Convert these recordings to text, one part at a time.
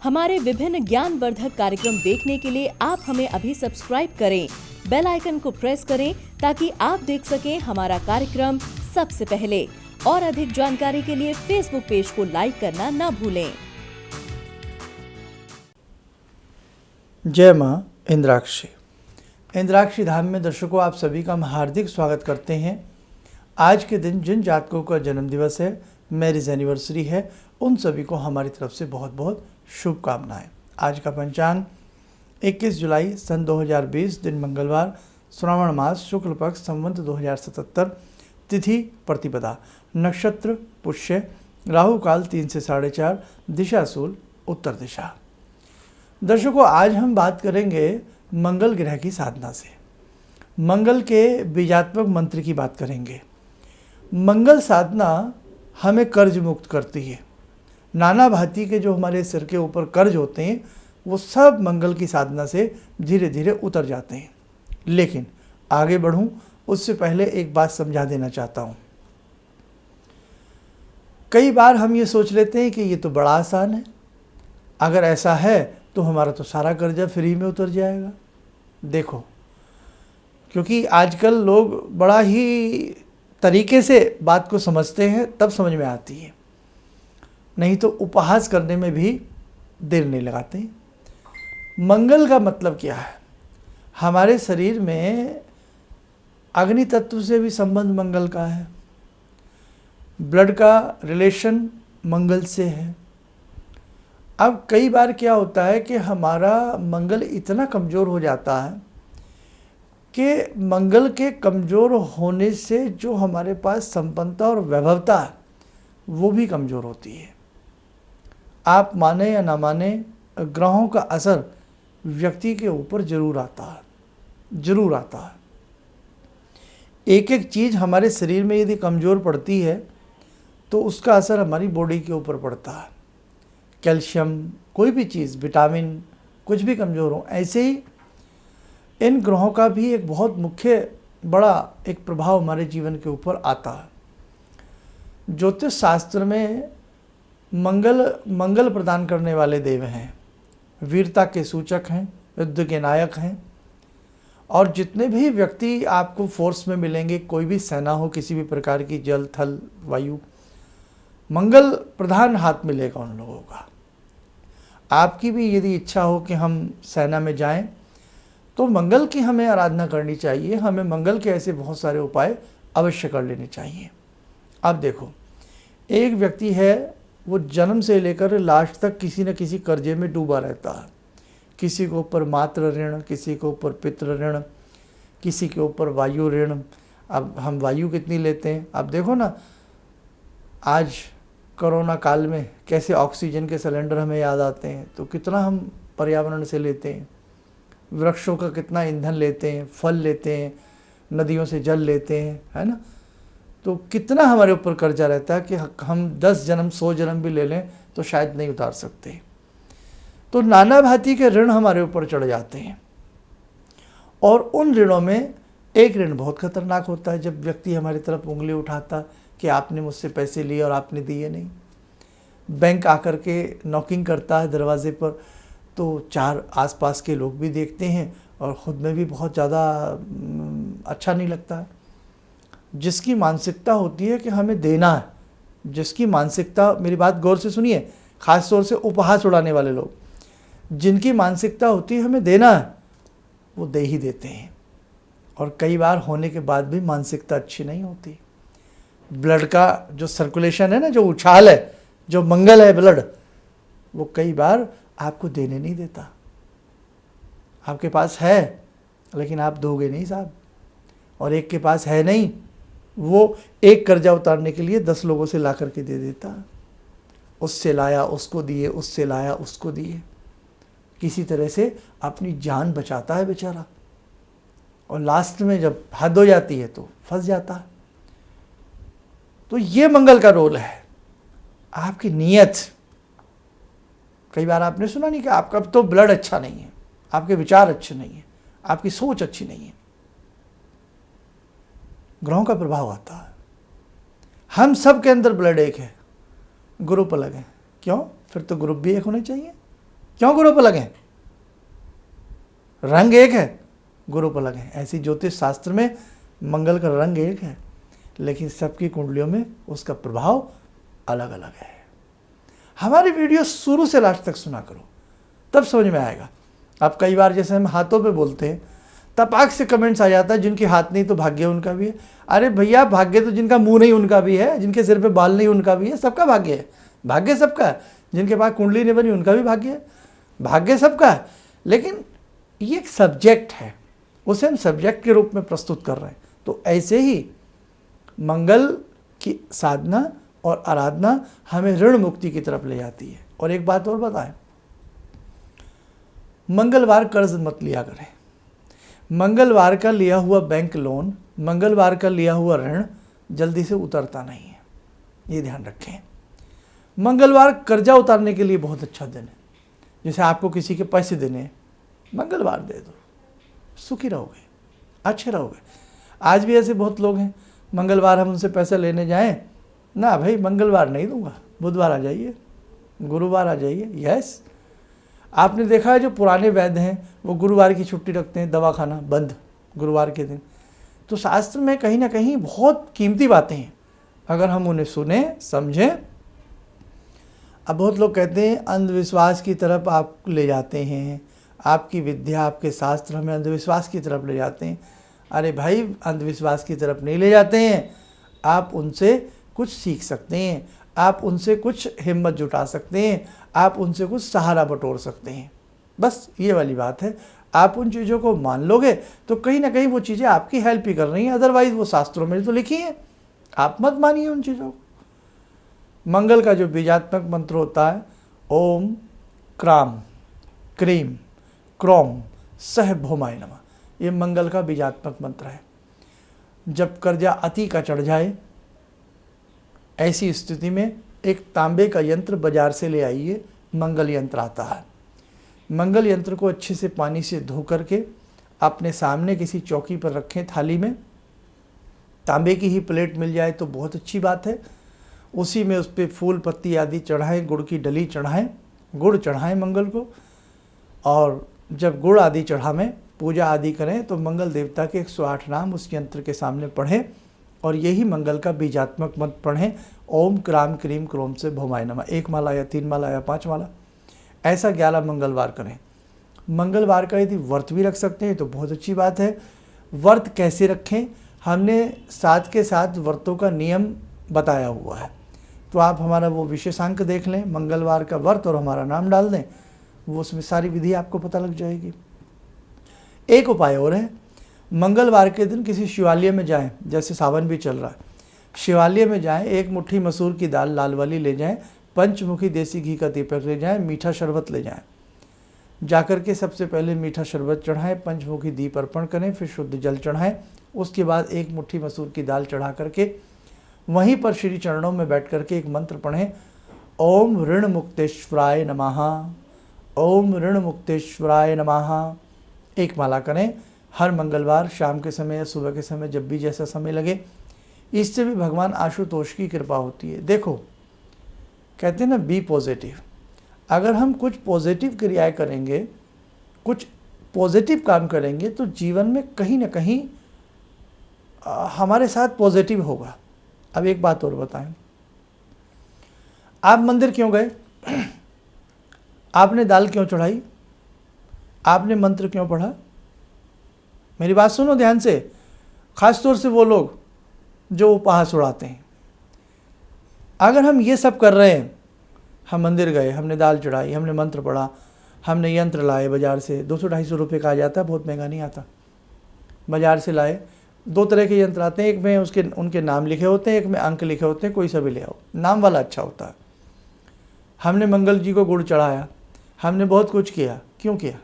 हमारे विभिन्न ज्ञानवर्धक कार्यक्रम देखने के लिए आप हमें अभी सब्सक्राइब करें, बेल आइकन को प्रेस करें ताकि आप देख सकें हमारा कार्यक्रम सबसे पहले। और अधिक जानकारी के लिए फेसबुक पेज को लाइक करना ना भूलें। जय मां इंद्राक्षी। इंद्राक्षी धाम में दर्शकों आप सभी का हम हार्दिक स्वागत करते हैं। आज के दिन जिन जातकों का जन्म दिवस है, मैरिज एनिवर्सरी है, उन सभी को हमारी तरफ से बहुत बहुत शुभकामनाएं। आज का पंचांग 21 जुलाई सन 2020, दिन मंगलवार, श्रावण मास, शुक्ल पक्ष, संवत 2077, तिथि प्रतिपदा, नक्षत्र पुष्य, राहु काल 3 से 4:30, दिशा शूल उत्तर दिशा। दर्शकों आज हम बात करेंगे मंगल ग्रह की साधना से, मंगल के बीजात्मक मंत्र की बात करेंगे। मंगल साधना हमें कर्ज मुक्त करती है। नाना भांति के जो हमारे सिर के ऊपर कर्ज होते हैं वो सब मंगल की साधना से धीरे धीरे उतर जाते हैं। लेकिन आगे बढ़ूं उससे पहले एक बात समझा देना चाहता हूं। कई बार हम ये सोच लेते हैं कि ये तो बड़ा आसान है, अगर ऐसा है तो हमारा तो सारा कर्जा फ्री में उतर जाएगा। देखो, क्योंकि आजकल लोग बड़ा ही तरीके से बात को समझते हैं, तब समझ में आती है, नहीं तो उपहास करने में भी देर नहीं लगाते। मंगल का मतलब क्या है? हमारे शरीर में अग्नि तत्व से भी संबंध मंगल का है, ब्लड का रिलेशन मंगल से है। अब कई बार क्या होता है कि हमारा मंगल इतना कमज़ोर हो जाता है कि मंगल के कमज़ोर होने से जो हमारे पास संपन्नता और वैभवता है वो भी कमज़ोर होती है। आप माने या ना माने, ग्रहों का असर व्यक्ति के ऊपर जरूर आता है। एक एक चीज़ हमारे शरीर में यदि कमज़ोर पड़ती है तो उसका असर हमारी बॉडी के ऊपर पड़ता है। कैल्शियम, कोई भी चीज़, विटामिन, कुछ भी कमज़ोर हो, ऐसे ही इन ग्रहों का भी एक बहुत मुख्य बड़ा एक प्रभाव हमारे जीवन के ऊपर आता है। ज्योतिष शास्त्र में मंगल प्रदान करने वाले देव हैं, वीरता के सूचक हैं, युद्ध के नायक हैं। और जितने भी व्यक्ति आपको फोर्स में मिलेंगे, कोई भी सेना हो किसी भी प्रकार की, जल थल वायु, मंगल प्रधान हाथ मिलेगा उन लोगों का। आपकी भी यदि इच्छा हो कि हम सेना में जाएं तो मंगल की हमें आराधना करनी चाहिए। हमें मंगल के ऐसे बहुत सारे उपाय अवश्य कर लेने चाहिए। अब देखो, एक व्यक्ति है, वो जन्म से लेकर लास्ट तक किसी न किसी कर्जे में डूबा रहता है। किसी के ऊपर मातृ ऋण, किसी के ऊपर पितृ ऋण, किसी के ऊपर वायु ऋण। अब हम वायु कितनी लेते हैं? अब देखो ना, आज कोरोना काल में कैसे ऑक्सीजन के सिलेंडर हमें याद आते हैं, तो कितना हम पर्यावरण से लेते हैं। वृक्षों का कितना ईंधन लेते हैं, फल लेते हैं, नदियों से जल लेते हैं, है ना। तो कितना हमारे ऊपर कर्जा रहता है कि हम 10 जन्म 100 जन्म भी ले लें तो शायद नहीं उतार सकते। तो नाना भांति के ऋण हमारे ऊपर चढ़ जाते हैं। और उन ऋणों में एक ऋण बहुत खतरनाक होता है, जब व्यक्ति हमारी तरफ उंगली उठाता कि आपने मुझसे पैसे लिए और आपने दिए नहीं। बैंक आकर के नॉकिंग करता है दरवाजे पर, तो 4 आसपास के लोग भी देखते हैं और ख़ुद में भी बहुत ज़्यादा अच्छा नहीं लगता है। जिसकी मानसिकता होती है कि हमें देना है, जिसकी मानसिकता, मेरी बात गौर से सुनिए, ख़ास तौर से उपहास उड़ाने वाले लोग, जिनकी मानसिकता होती है हमें देना है, वो दे ही देते हैं। और कई बार होने के बाद भी मानसिकता अच्छी नहीं होती। ब्लड का जो सर्कुलेशन है ना, जो उछाल है, जो मंगल है ब्लड, वो कई बार आपको देने नहीं देता। आपके पास है लेकिन आप दोगे नहीं साहब। और एक के पास है नहीं, वो एक कर्जा उतारने के लिए 10 लोगों से ला करके दे देता। उससे लाया उसको दिए, उससे लाया उसको दिए, किसी तरह से अपनी जान बचाता है बेचारा। और लास्ट में जब हद हो जाती है तो फंस जाता है। तो ये मंगल का रोल है, आपकी नीयत। कई बार आपने सुना नहीं कि आपका तो ब्लड अच्छा नहीं है, आपके विचार अच्छे नहीं है, आपकी सोच अच्छी नहीं है। ग्रहों का प्रभाव आता है। हम सब के अंदर ब्लड एक है, ग्रुप अलग है। क्यों? फिर तो ग्रुप भी एक होने चाहिए। क्यों गुरु पर लगे? रंग एक है, गुरु पर लगे। ऐसी ज्योतिष शास्त्र में मंगल का रंग एक है, लेकिन सबकी कुंडलियों में उसका प्रभाव अलग अलग है। हमारी वीडियो शुरू से लास्ट तक सुना करो, तब समझ में आएगा। अब कई बार जैसे हम हाथों पे बोलते हैं, तपाक से कमेंट्स आ जाता है, जिनके हाथ नहीं तो भाग्य उनका भी है। अरे भैया, भाग्य तो जिनका मुंह नहीं उनका भी है, जिनके सिर पे बाल नहीं उनका भी है, सबका भाग्य है। भाग्य सबका है, जिनके पास कुंडली नहीं बनी उनका भी भाग्य है, भाग्य सबका है। लेकिन ये एक सब्जेक्ट है, उसे हम सब्जेक्ट के रूप में प्रस्तुत कर रहे हैं। तो ऐसे ही मंगल की साधना और आराधना हमें ऋण मुक्ति की तरफ ले जाती है। और एक बात और बताएं, मंगलवार कर्ज मत लिया करें। मंगलवार का लिया हुआ बैंक लोन, मंगलवार का लिया हुआ ऋण जल्दी से उतरता नहीं है, ये ध्यान रखें। मंगलवार कर्जा उतारने के लिए बहुत अच्छा दिन है। जैसे आपको किसी के पैसे देने हैं, मंगलवार दे दो, सुखी रहोगे, अच्छे रहोगे। आज भी ऐसे बहुत लोग हैं, मंगलवार हम उनसे पैसा लेने जाएं, ना भाई मंगलवार नहीं दूंगा, बुधवार आ जाइए, गुरुवार आ जाइए। यस, आपने देखा है जो पुराने वैद्य हैं वो गुरुवार की छुट्टी रखते हैं, दवाखाना बंद गुरुवार के दिन। तो शास्त्र में कहीं ना कहीं बहुत कीमती बातें हैं, अगर हम उन्हें सुने समझें। अब बहुत लोग कहते हैं अंधविश्वास की तरफ आप ले जाते हैं, आपकी विद्या आपके शास्त्र हमें अंधविश्वास की तरफ ले जाते हैं। अरे भाई, अंधविश्वास की तरफ नहीं ले जाते हैं, आप उनसे कुछ सीख सकते हैं, आप उनसे कुछ हिम्मत जुटा सकते हैं, आप उनसे कुछ सहारा बटोर सकते हैं। बस ये वाली बात है। आप उन चीज़ों को मान लोगे तो कहीं ना कहीं वो चीज़ें आपकी हेल्प ही कर रही हैं, अदरवाइज वो शास्त्रों में तो लिखी हैं, आप मत मानिए उन चीज़ों को। मंगल का जो बीजात्मक मंत्र होता है, ओम क्राम क्रीम क्रोम सह भौमाय नमः, ये मंगल का बीजात्मक मंत्र है। जब कर्जा अति का चढ़ जाए, ऐसी स्थिति में एक तांबे का यंत्र बाजार से ले आइए, मंगल यंत्र आता है। मंगल यंत्र को अच्छे से पानी से धो करके अपने सामने किसी चौकी पर रखें, थाली में। तांबे की ही प्लेट मिल जाए तो बहुत अच्छी बात है। उसी में उस पर फूल पत्ती आदि चढ़ाएं, गुड़ की डली चढ़ाएं, गुड़ चढ़ाएं मंगल को। और जब गुड़ आदि चढ़ावें, पूजा आदि करें, तो मंगल देवता के 108 नाम उस यंत्र के सामने पढ़ें और यही मंगल का बीजात्मक मंत्र पढ़ें, ओम क्राम क्रीम क्रोम से भौमाय नमः। 1 माला या 3 माला या 5 माला, ऐसा 11 मंगलवार करें। मंगलवार का यदि व्रत भी रख सकते हैं तो बहुत अच्छी बात है। व्रत कैसे रखें, हमने साथ के साथ व्रतों का नियम बताया हुआ है, तो आप हमारा वो विशेषांक देख लें, मंगलवार का व्रत, और हमारा नाम डाल दें, वो उसमें सारी विधि आपको पता लग जाएगी। एक उपाय और है, मंगलवार के दिन किसी शिवालय में जाएं, जैसे सावन भी चल रहा है, शिवालय में जाएं, 1 मुट्ठी मसूर की दाल लाल वाली ले जाएं, पंचमुखी देसी घी का दीपक ले जाएं, मीठा शरबत ले जाएं। जाकर के सबसे पहले मीठा शरबत चढ़ाएं, पंचमुखी दीप अर्पण करें, फिर शुद्ध जल चढ़ाएं। उसके बाद 1 मुट्ठी मसूर की दाल चढ़ा करके वहीं पर श्री चरणों में बैठ करके एक मंत्र पढ़ें, ओम ऋण मुक्तेश्वराय नमः, ओम ऋण मुक्तेश्वराय नमः। 1 माला करें हर मंगलवार शाम के समय या सुबह के समय, जब भी जैसा समय लगे। इससे भी भगवान आशुतोष की कृपा होती है। देखो, कहते हैं ना, बी पॉजिटिव। अगर हम कुछ पॉजिटिव क्रियाएं करेंगे, कुछ पॉजिटिव काम करेंगे, तो जीवन में कहीं ना कहीं हमारे साथ पॉजिटिव होगा। अब एक बात और बताएं, आप मंदिर क्यों गए? आपने दाल क्यों चढ़ाई? आपने मंत्र क्यों पढ़ा? मेरी बात सुनो ध्यान से, खास तौर से वो लोग जो उपहास उड़ाते हैं। अगर हम ये सब कर रहे हैं, हम मंदिर गए, हमने दाल चढ़ाई, हमने मंत्र पढ़ा, हमने यंत्र लाए बाज़ार से, 200-250 रुपये का आ जाता है, बहुत महंगा नहीं आता। बाज़ार से लाए, 2 तरह के यंत्र आते हैं, एक में उनके नाम लिखे होते हैं, एक में अंक लिखे होते हैं, कोई सा भी ले आओ, नाम वाला अच्छा होता है। हमने मंगल जी को गुड़ चढ़ाया, हमने बहुत कुछ किया। क्यों किया?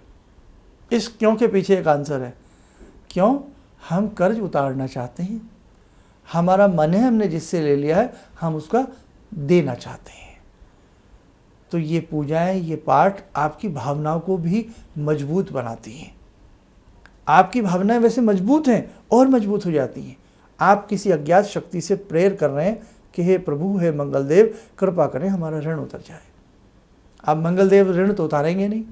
इस क्यों के पीछे एक आंसर है। क्यों? हम कर्ज उतारना चाहते हैं, हमारा मन है, हमने जिससे ले लिया है हम उसका देना चाहते हैं। तो ये पूजाएं, ये पाठ आपकी भावनाओं को भी मजबूत बनाती हैं। आपकी भावनाएं वैसे मजबूत हैं और मजबूत हो जाती हैं। आप किसी अज्ञात शक्ति से प्रेयर कर रहे हैं कि हे प्रभु, हे मंगलदेव, कृपा करें हमारा ऋण उतर जाए। आप मंगलदेव ऋण तो उतारेंगे नहीं,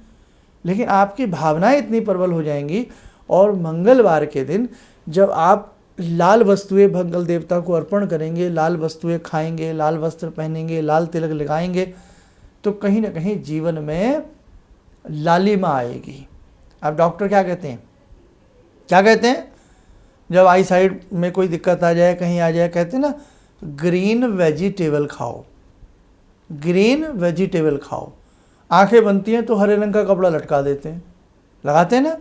लेकिन आपकी भावनाएं इतनी प्रबल हो जाएंगी। और मंगलवार के दिन जब आप लाल वस्तुएं मंगल देवता को अर्पण करेंगे, लाल वस्तुएं खाएंगे, लाल वस्त्र पहनेंगे, लाल तिलक लगाएंगे, तो कहीं ना कहीं जीवन में लालिमा आएगी। अब डॉक्टर क्या कहते हैं, क्या कहते हैं जब आई साइड में कोई दिक्कत आ जाए, कहीं आ जाए, कहते हैं ना ग्रीन वेजिटेबल खाओ, ग्रीन वेजिटेबल खाओ। आंखें बनती हैं तो हरे रंग का कपड़ा लटका देते हैं, लगाते हैं ना,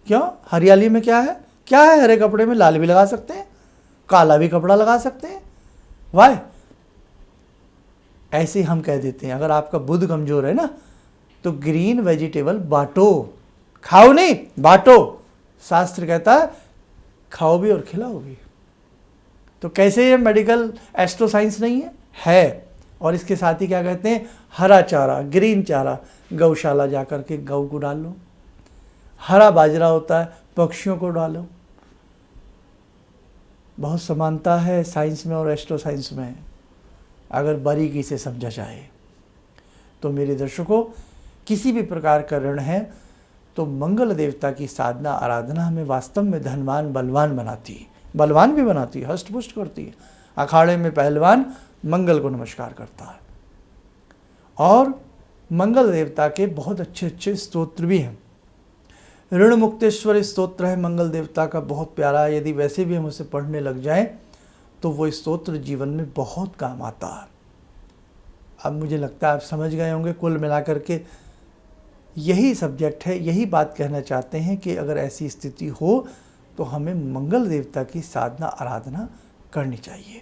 क्यों? हरियाली में क्या है, क्या है हरे कपड़े में? लाल भी लगा सकते हैं, काला भी कपड़ा लगा सकते हैं। वाह, ऐसे हम कह देते हैं अगर आपका बुध कमजोर है ना, तो ग्रीन वेजिटेबल बांटो, खाओ नहीं बांटो। शास्त्र कहता है खाओ भी और खिलाओ भी। तो कैसे ये मेडिकल एस्ट्रो साइंस नहीं है? और इसके साथ ही क्या कहते हैं, हरा चारा, ग्रीन चारा, गौशाला जाकर के गौ को डाल लो। हरा बाजरा होता है, पक्षियों को डालो। बहुत समानता है साइंस में और एस्ट्रो साइंस में, अगर बारीकी से समझा जाए तो। मेरे दर्शकों, किसी भी प्रकार का ऋण है तो मंगल देवता की साधना आराधना हमें वास्तव में धनवान बलवान बनाती है, बलवान भी बनाती है, हष्टपुष्ट करती है। अखाड़े में पहलवान मंगल को नमस्कार करता है। और मंगल देवता के बहुत अच्छे अच्छे स्तोत्र भी हैं। ऋण मुक्तेश्वर स्तोत्र है मंगल देवता का, बहुत प्यारा है। यदि वैसे भी हम उसे पढ़ने लग जाएं तो वो स्तोत्र जीवन में बहुत काम आता है। अब मुझे लगता है आप समझ गए होंगे, कुल मिलाकर के यही सब्जेक्ट है, यही बात कहना चाहते हैं कि अगर ऐसी स्थिति हो तो हमें मंगल देवता की साधना आराधना करनी चाहिए।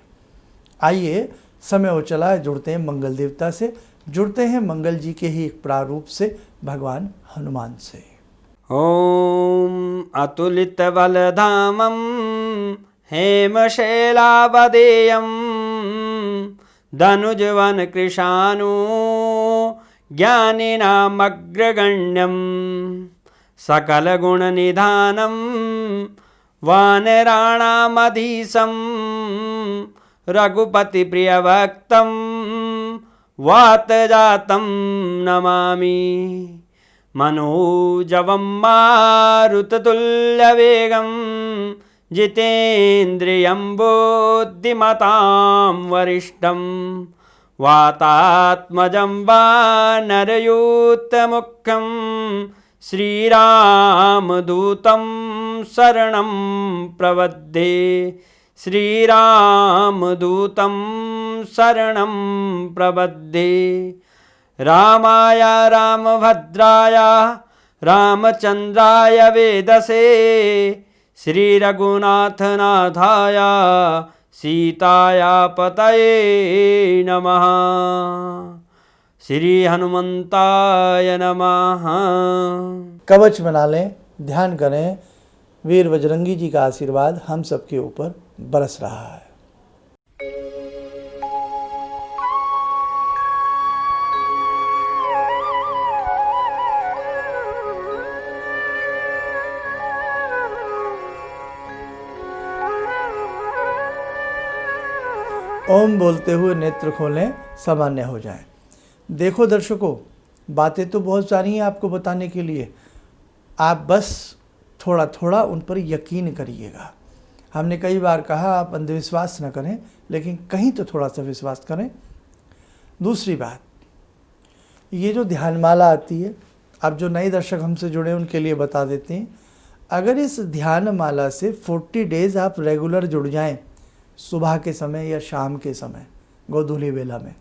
आइए, समय हो चला है, जुड़ते हैं मंगल देवता से, जुड़ते हैं मंगल जी के ही एक प्रारूप से, भगवान हनुमान से। ॐ अतुलितबलधामं हेमशैलावदेयं धनुजवनकृशानु ज्ञानिनामग्रगण्यं सकलगुणनिधानं वानराणामधीशं रघुपतिप्रियभक्तं वातजातं नमामि। मनोजवं मारुततुल्यवेगं जितेन्द्रियं बुद्धिमतां वरिष्ठं वातात्मजं वानरयूथमुख्यं श्रीरामदूतं शरणं प्रपद्ये, श्रीरामदूतं शरणं प्रपद्ये। रामाय रामभद्राय रामचन्द्राय वेदसे श्रीरघुनाथनाथाय सीताया पतये नमः। श्री हनुमंताय नमः। कवच बना लें, ध्यान करें, वीर बजरंगी जी का आशीर्वाद हम सबके ऊपर बरस रहा है। ओम बोलते हुए नेत्र खोलें, सामान्य हो जाएं। देखो दर्शकों, बातें तो बहुत सारी हैं आपको बताने के लिए, आप बस थोड़ा थोड़ा उन पर यकीन करिएगा। हमने कई बार कहा आप अंधविश्वास न करें, लेकिन कहीं तो थोड़ा सा विश्वास करें। दूसरी बात, ये जो ध्यानमाला आती है, अब जो नए दर्शक हमसे जुड़े उनके लिए बता देते हैं, अगर इस ध्यानमाला से 40 डेज़ आप रेगुलर जुड़ जाएं, सुबह के समय या शाम के समय गोधूली बेला में,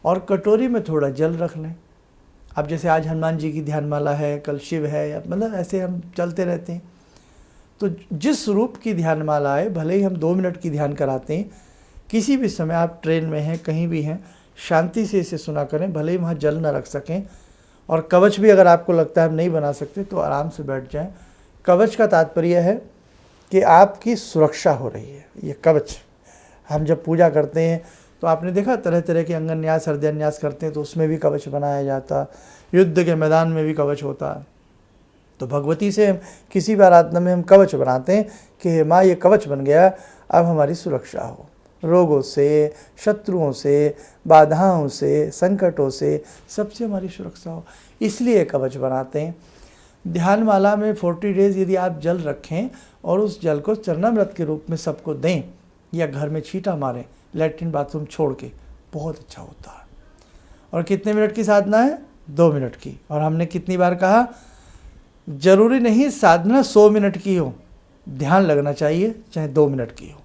और कटोरी में थोड़ा जल रख लें। अब जैसे आज हनुमान जी की ध्यानमाला है, कल शिव है, या मतलब ऐसे हम चलते रहते हैं, तो जिस रूप की ध्यानमाला है, भले ही हम 2 मिनट की ध्यान कराते हैं, किसी भी समय आप ट्रेन में हैं, कहीं भी हैं, शांति से इसे सुना करें, भले ही वहाँ जल न रख सकें। और कवच भी अगर आपको लगता है आप नहीं बना सकते तो आराम से बैठ जाएं। कवच का तात्पर्य है कि आपकी सुरक्षा हो रही है। ये कवच हम जब पूजा करते हैं तो आपने देखा तरह तरह के अंगन्यास हृदयान्यास करते हैं तो उसमें भी कवच बनाया जाता, युद्ध के मैदान में भी कवच होता। तो भगवती से हम किसी भी आराधना में हम कवच बनाते हैं कि माँ ये कवच बन गया, अब हमारी सुरक्षा हो। रोगों से, शत्रुओं से, बाधाओं से, संकटों से, सबसे हमारी सुरक्षा हो, इसलिए कवच बनाते हैं। ध्यान माला में 40 डेज यदि आप जल रखें और उस जल को चरणामृत के रूप में सबको दें या घर में छींटा मारें लैट्रिन बाथरूम छोड़ के, बहुत अच्छा होता है। और कितने मिनट की साधना है? 2 मिनट की। और हमने कितनी बार कहा, जरूरी नहीं साधना 100 मिनट की हो, ध्यान लगना चाहिए, चाहे 2 मिनट की हो,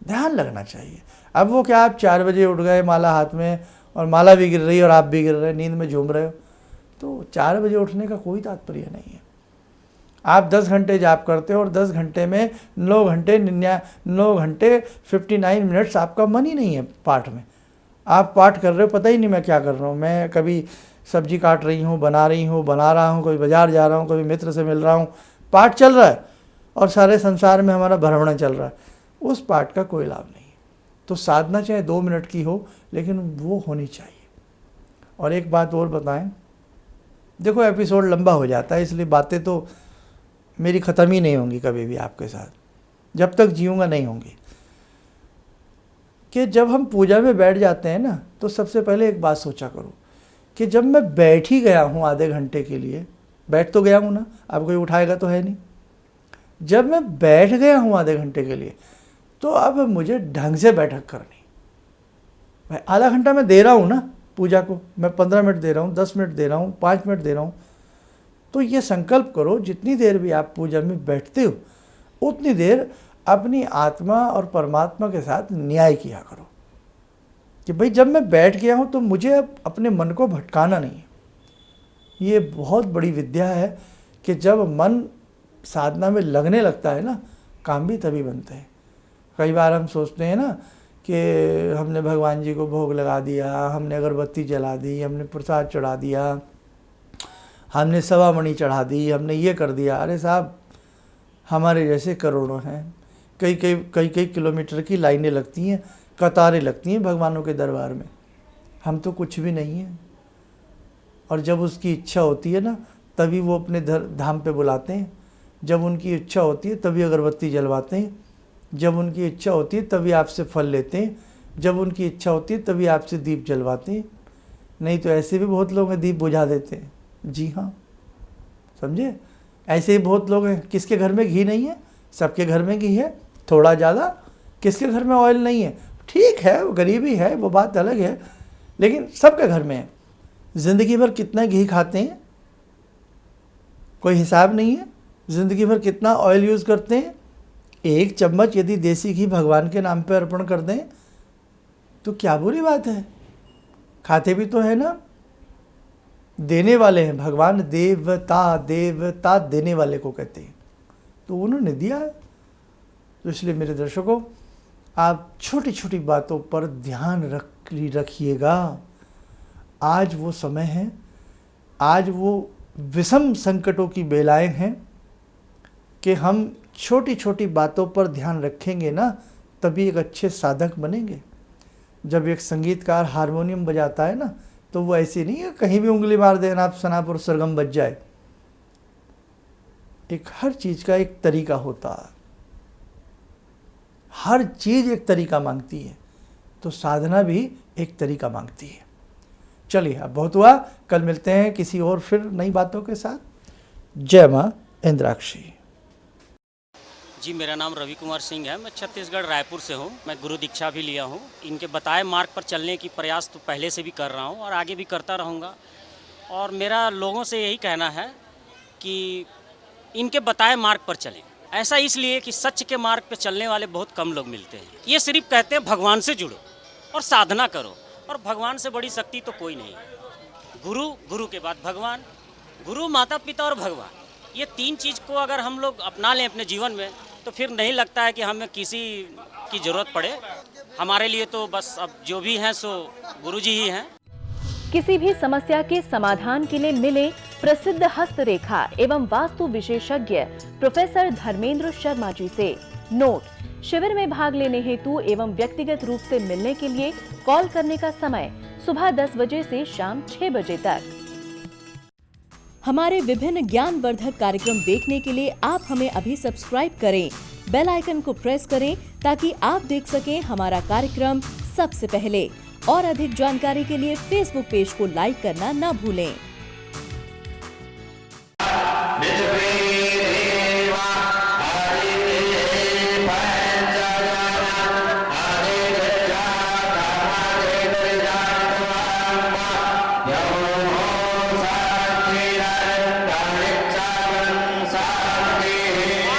ध्यान लगना चाहिए। अब वो क्या, आप 4 बजे उठ गए माला हाथ में और माला भी गिर रही है और आप भी गिर रहे हैं, नींद में झूम रहे हो, तो 4 बजे उठने का कोई तात्पर्य नहीं है। आप 10 घंटे जाप करते हो और 10 घंटे में 9 घंटे 59 मिनट्स आपका मन ही नहीं है पाठ में। आप पाठ कर रहे हो, पता ही नहीं मैं क्या कर रहा हूँ, मैं कभी सब्जी काट रही हूँ, बना रहा हूँ, कोई बाजार जा रहा हूँ, कोई मित्र से मिल रहा हूँ, पाठ चल रहा है और सारे संसार में हमारा भ्रमण चल रहा है, उस पाठ का कोई लाभ नहीं है। तो साधना चाहे 2 मिनट की हो, लेकिन वो होनी चाहिए। और एक बात और बताएं, देखो एपिसोड लंबा हो जाता है, इसलिए बातें तो मेरी ख़त्म ही नहीं होंगी कभी भी आपके साथ, जब तक जीऊँगा नहीं होंगी। कि जब हम पूजा में बैठ जाते हैं ना, तो सबसे पहले एक बात सोचा करो कि जब मैं बैठ ही गया हूँ आधे घंटे के लिए, बैठ तो गया हूँ ना, अब कोई उठाएगा तो है नहीं, जब मैं बैठ गया हूँ आधे घंटे के लिए, तो अब मुझे ढंग से बैठक करनी। मैं आधा घंटा मैं दे रहा हूँ ना पूजा को, मैं 15 मिनट दे रहा हूँ, 10 मिनट दे रहा हूँ, 5 मिनट दे रहा हूँ, तो ये संकल्प करो जितनी देर भी आप पूजा में बैठते हो उतनी देर अपनी आत्मा और परमात्मा के साथ न्याय किया करो कि भाई जब मैं बैठ गया हूँ तो मुझे अब अपने मन को भटकाना नहीं है। ये बहुत बड़ी विद्या है कि जब मन साधना में लगने लगता है ना, काम भी तभी बनते हैं। कई बार हम सोचते हैं ना कि हमने भगवान जी को भोग लगा दिया, हमने अगरबत्ती जला दी, हमने प्रसाद चढ़ा दिया, हमने सवा मणि चढ़ा दी, हमने ये कर दिया। अरे साहब, हमारे जैसे करोड़ों हैं, कई किलोमीटर की लाइनें लगती हैं, कतारें लगती हैं भगवानों के दरबार में, हम तो कुछ भी नहीं हैं। और जब उसकी इच्छा होती है ना, तभी वो अपने धाम पे बुलाते हैं। जब उनकी इच्छा होती है तभी अगरबत्ती जलवाते हैं, जब उनकी इच्छा होती है तभी आपसे फल लेते हैं, जब उनकी इच्छा होती है तभी आपसे दीप जलवाते हैं। नहीं तो ऐसे भी बहुत लोग हैं दीप बुझा देते हैं। जी हाँ, समझे, ऐसे ही बहुत लोग हैं। किसके घर में घी नहीं है? सबके घर में घी है, थोड़ा ज़्यादा। किसके घर में ऑयल नहीं है? ठीक है, वो गरीबी है, वो बात अलग है, लेकिन सबके घर में है। ज़िंदगी भर कितना घी खाते हैं, कोई हिसाब नहीं है। ज़िंदगी भर कितना ऑयल यूज़ करते हैं। 1 चम्मच यदि देसी घी भगवान के नाम पे अर्पण कर दें तो क्या बुरी बात है, खाते भी तो है ना। देने वाले हैं भगवान, देवता देने वाले को कहते हैं, तो उन्होंने दिया है। तो इसलिए मेरे दर्शकों, आप छोटी छोटी बातों पर ध्यान रखिएगा। आज वो समय है, आज वो विषम संकटों की बेलाएं हैं कि हम छोटी छोटी बातों पर ध्यान रखेंगे ना, तभी एक अच्छे साधक बनेंगे। जब एक संगीतकार हारमोनियम बजाता है ना, तो वो ऐसी नहीं है कहीं भी उंगली मार देना आप सनापुर सरगम बज जाए। एक हर चीज़ का एक तरीका होता है, हर चीज़ एक तरीका मांगती है, तो साधना भी एक तरीका मांगती है। चलिए, अब बहुत हुआ, कल मिलते हैं किसी और फिर नई बातों के साथ। जय माँ इंद्राक्षी जी। मेरा नाम रवि कुमार सिंह है। मैं छत्तीसगढ़ रायपुर से हूँ। मैं गुरु दीक्षा भी लिया हूँ। इनके बताए मार्ग पर चलने की प्रयास तो पहले से भी कर रहा हूँ और आगे भी करता रहूँगा। और मेरा लोगों से यही कहना है कि इनके बताए मार्ग पर चलें। ऐसा इसलिए कि सच के मार्ग पर चलने वाले बहुत कम लोग मिलते हैं। ये सिर्फ कहते हैं भगवान से जुड़ो और साधना करो, और भगवान से बड़ी शक्ति तो कोई नहीं। गुरु के बाद भगवान, गुरु, माता पिता और भगवान, ये 3 चीज़ को अगर हम लोग अपना लें अपने जीवन में, तो फिर नहीं लगता है कि हमें किसी की ज़रूरत पड़े। हमारे लिए तो बस अब जो भी हैं सो गुरु जी ही हैं। किसी भी समस्या के समाधान के लिए मिले प्रसिद्ध हस्तरेखा एवं वास्तु विशेषज्ञ प्रोफेसर धर्मेंद्र शर्मा जी से। नोट: शिविर में भाग लेने हेतु एवं व्यक्तिगत रूप से मिलने के लिए कॉल करने का समय सुबह 10 बजे से शाम 6 बजे तक। हमारे विभिन्न ज्ञानवर्धक कार्यक्रम देखने के लिए आप हमें अभी सब्सक्राइब करें, बेल आइकन को प्रेस करें ताकि आप देख सकें हमारा कार्यक्रम सबसे पहले। और अधिक जानकारी के लिए फेसबुक पेज को लाइक करना न भूलें।